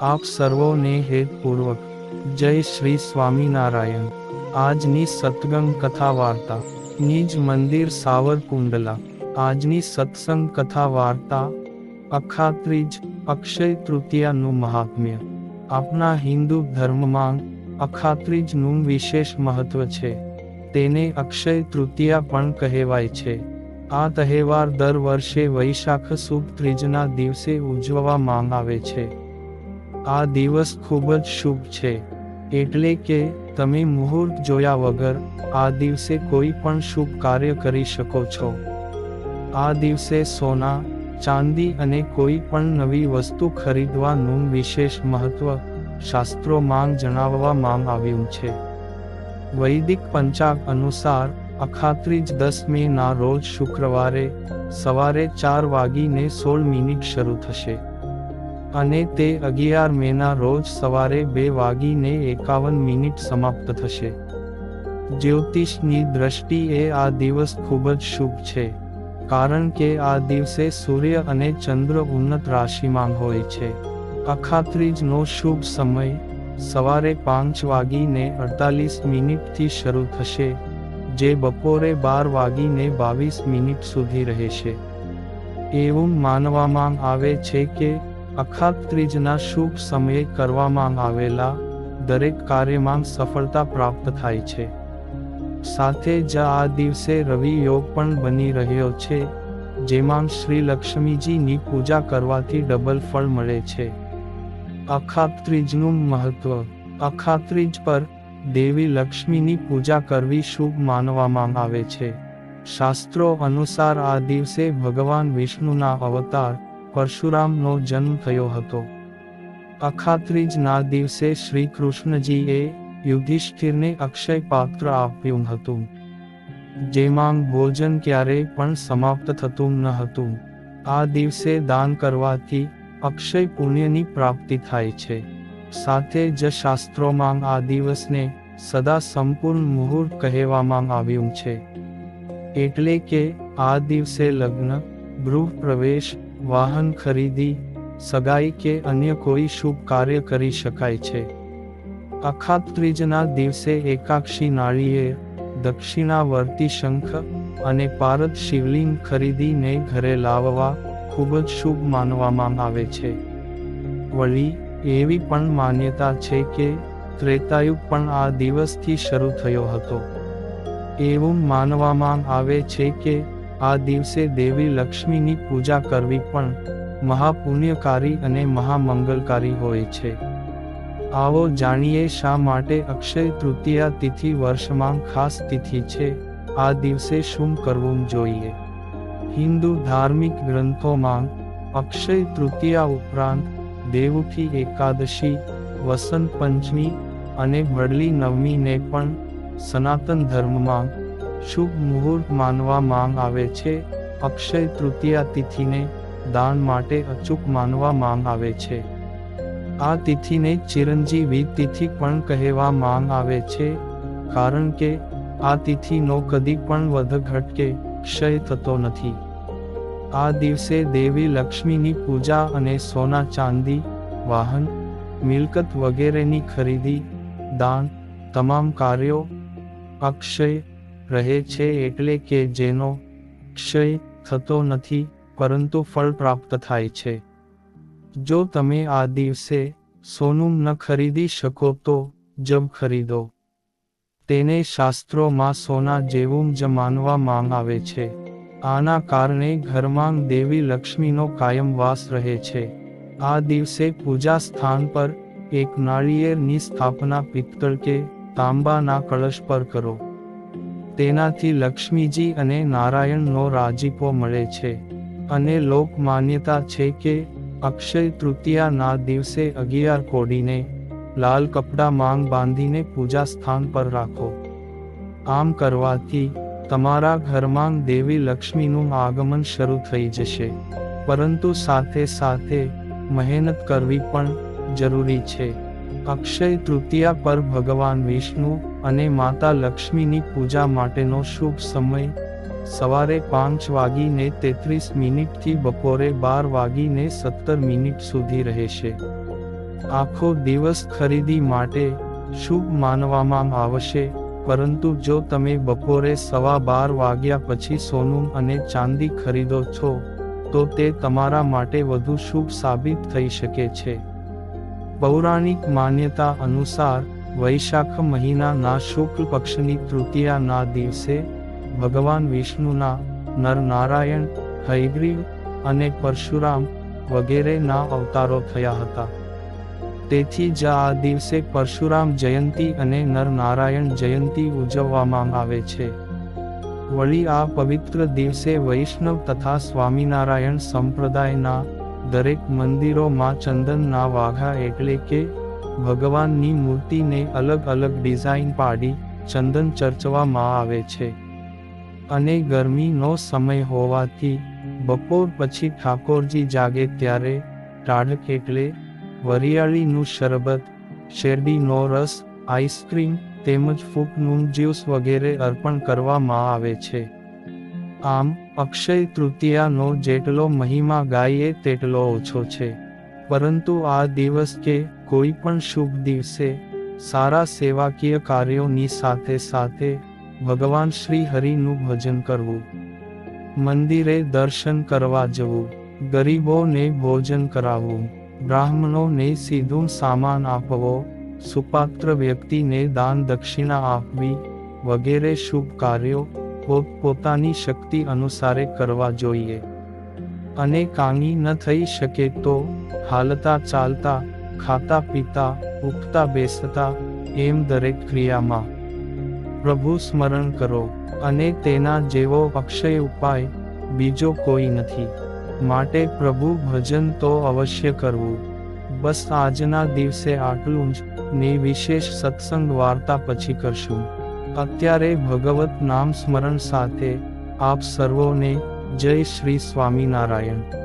આપ સર્વોને હેતપૂર્વક જય શ્રી સ્વામિનારાયણ। આજની સત્સંગ કથા વાર્તા નિજ મંદિર સાવરકુંડલા। આજની સત્સંગ કથા વાર્તા અખાત્રીજ અક્ષય તૃતીયાનું મહાત્મ્ય। આપણા હિન્દુ ધર્મમાં અખાત્રીજનું વિશેષ મહત્વ છે। તેને અક્ષય તૃતીયા પણ કહેવાય છે। આ તહેવાર દર વર્ષે વૈશાખ સુદ ત્રીજના દિવસે ઉજવવામાં આવે છે। આ દિવસ ખૂબ જ શુભ છે, એટલે કે તમે મુહૂર્ત જોયા વગર આ દિવસે કોઈ પણ શુભ કાર્ય કરી શકો છો। આ દિવસે સોના, ચાંદી અને કોઈ પણ નવી વસ્તુ ખરીદવાનું વિશેષ મહત્વ શાસ્ત્રોમાં જણાવવામાં આવ્યું છે। વૈદિક પંચાંગ અનુસાર અખાત્રીજ 10 મેના રોજ શુક્રવારે સવારે 4:16 શરૂ થશે અને તે 11 મેના રોજ સવારે 2:51 સમાપ્ત થશે। જ્યોતિષની દ્રષ્ટિએ આ દિવસ ખૂબ જ શુભ છે, કારણ કે આ દિવસે સૂર્ય અને ચંદ્ર ઉન્નત રાશિમાં હોય છે। અખાત્રીજનો શુભ સમય સવારે 5:48 થી શરૂ થશે, જે બપોરે 12:22 સુધી રહેશે। એવું માનવામાં આવે છે કે અખાત્રીજના શુભ સમયે કરવામાં આવેલા દરેક કાર્યમાં સફળતા પ્રાપ્ત થાય છે। સાથે જ આ દિવસે રવિ યોગ પણ બની રહ્યો છે, જેમાં શ્રી લક્ષ્મીજીની પૂજા કરવાથી ડબલ ફળ મળે છે। અખાત્રીજનું મહત્વ। અખાત્રીજ પર દેવી લક્ષ્મીની પૂજા કરવી શુભ માનવામાં આવે છે। શાસ્ત્રો અનુસાર આ દિવસે ભગવાન વિષ્ણુના અવતાર પરશુરામનો જન્મ થયો હતો। અખાત્રીજના દિવસે શ્રી કૃષ્ણજીએ યુધિષ્ઠિરને અક્ષય પાત્ર આપ્યું હતું, જેમાં ભોજન ક્યારેય પણ સમાપ્ત થતું ન હતું। આ દિવસે દાન કરવાથી અક્ષય પુણ્યની પ્રાપ્તિ થાય છે। સાથે જ શાસ્ત્રોમાં આ દિવસને સદા સંપૂર્ણ મુહૂર્ત કહેવામાં આવ્યું છે, એટલે કે આ દિવસે લગ્ન, ગૃહ પ્રવેશ, વાહન ખરીદી, સગાઈ કે અન્ય કોઈ શુભ કાર્ય કરી શકાય છે। અખાત્રીજના દિવસે એકાક્ષી નાળિયેર, દક્ષિણાવર્તી શંખ અને પારદ શિવલિંગ ખરીદીને ઘરે લાવવા ખૂબ જ શુભ માનવામાં આવે છે। વળી એવી પણ માન્યતા છે કે ત્રેતાયુગ પણ આ દિવસથી શરૂ થયો હતો। એવું માનવામાં આવે છે કે આ દિવસે દેવી લક્ષ્મીની પૂજા કરવી પણ મહાપુણ્યકારી અને મહામંગલકારી હોય છે। આવો જાણીએ શા માટે અક્ષય તૃતીયા તિથિ વર્ષમાં ખાસ તિથિ છે। આ દિવસે શું કરવું જોઈએ? હિન્દુ ધાર્મિક ગ્રંથોમાં અક્ષય તૃતીયા ઉપરાંત દેવઉઠી એકાદશી, વસંત પંચમી અને વડલી નવમીને પણ સનાતન ધર્મમાં શુભ મુહૂર્ત માનવામાં આવે છે। અક્ષય તૃતીયા તિથિને દાન માટે અચૂક માનવામાં આવે છે। આ તિથિને ચિરંજીવી તિથિ પણ કહેવામાં આવે છે, કારણ કે આ તિથિનો કદી પણ વધઘટ કે ક્ષય થતો નથી। આ દિવસે દેવી લક્ષ્મીની પૂજા અને સોના ચાંદી, વાહન, મિલકત વગેરેની ખરીદી, દાન, તમામ કાર્યો અક્ષય રહે છે, એટલે કે જેનો ક્ષય થતો નથી પરંતુ ફળ પ્રાપ્ત થાય છે। જો તમે આ દિવસે સોનું ન ખરીદી શકો તો જબ ખરીદો। તેને શાસ્ત્રોમાં સોના જેવું જ માનવામાં આવે છે। આના કારણે ઘરમાં દેવી લક્ષ્મીનો કાયમ વાસ રહે છે। આ દિવસે પૂજા સ્થાન પર એક નાળિયેરની સ્થાપના પિત્તળ કે તાંબાના કળશ પર કરો। તેનાથી લક્ષ્મીજી અને નારાયણનો રાજીપો મળે છે અને લોક માન્યતા છે કે અક્ષય તૃતીયાના દિવસે 11 કોડીને લાલ કપડામાં બાંધીને પૂજા સ્થાન પર રાખો। આમ કરવાથી તમારા ઘરમાં દેવી લક્ષ્મીનું આગમન શરૂ થઈ જશે, પરંતુ સાથે સાથે મહેનત કરવી પણ જરૂરી છે। અક્ષય તૃતીયા પર ભગવાન વિષ્ણુ અને માતા લક્ષ્મીની પૂજા માટેનો શુભ સમય સવારે 5:33 થી બપોરે 12:17 સુધી રહેશે। આખો દિવસ ખરીદી માટે શુભ માનવામાં આવશે, પરંતુ જો તમે બપોરે 12:15 વાગ્યા પછી સોનું અને ચાંદી ખરીદો છો તો તે તમારા માટે વધુ શુભ સાબિત થઈ શકે છે. પૌરાણિક માન્યતા અનુસાર વૈશાખ મહિનાના શુક્લ પક્ષની તૃતીયાના દિવસે ભગવાન વિષ્ણુના નરનારાયણ, હયગ્રીવ અને પરશુરામ વગેરેના અવતારો થયા હતા. તેથી જ આ દિવસે પરશુરામ જયંતી અને નરનારાયણ જયંતી ઉજવવામાં આવે છે. વળી આ પવિત્ર દિવસે વૈષ્ણવ તથા સ્વામિનારાયણ સંપ્રદાયના દરેક મંદિરોમાં ચંદનના વાઘા એટલે કે ભગવાનની મૂર્તિને અલગ અલગ ડિઝાઇન પાડી ચંદન ચર્ચવામાં આવે છે. અને ગરમીનો સમય હોવાથી બપોર પછી ઠાકોરજી જાગે ત્યારે ટાઢક એટલે વરિયાળીનું શરબત, શેરડીનો રસ, આઈસ્ક્રીમ તેમજ ફૂટનું જ્યુસ વગેરે અર્પણ કરવામાં આવે છે. આમ અક્ષય તૃતીયાનો જેટલો મહિમા ગાઈએ તેટલો ઓછો છે. પરંતુ આ દિવસ કે કોઈ પણ શુભ દિવસે સારા સેવાકીય કાર્યોની સાથે સાથે ભગવાન શ્રી હરિનું ભજન કરવું, મંદિરે દર્શન કરવા જવું, ગરીબોને ભોજન કરાવવું, બ્રાહ્મણોને સીધું સામાન આપવો, સુપાત્ર વ્યક્તિને દાન દક્ષિણા આપવી વગેરે શુભ કાર્યો પોતપોતાની શક્તિ અનુસારે કરવા જોઈએ. અને કાંઈ ન થઈ શકે તો હાલતા ચાલતા, ખાતા પીતા, ઉઠતા બેસતા એમ દરેક ક્રિયામાં પ્રભુ સ્મરણ કરો. અને તેના જેવો અક્ષય ઉપાય બીજો કોઈ નથી. માટે પ્રભુ ભજન તો અવશ્ય કરવું. બસ આજના દિવસે આટલું જ, ને વિશેષ સત્સંગ વાર્તા પછી કરશું. અત્યારે ભગવત નામ સ્મરણ સાથે આપ સર્વોને જય શ્રી સ્વામિનારાયણ.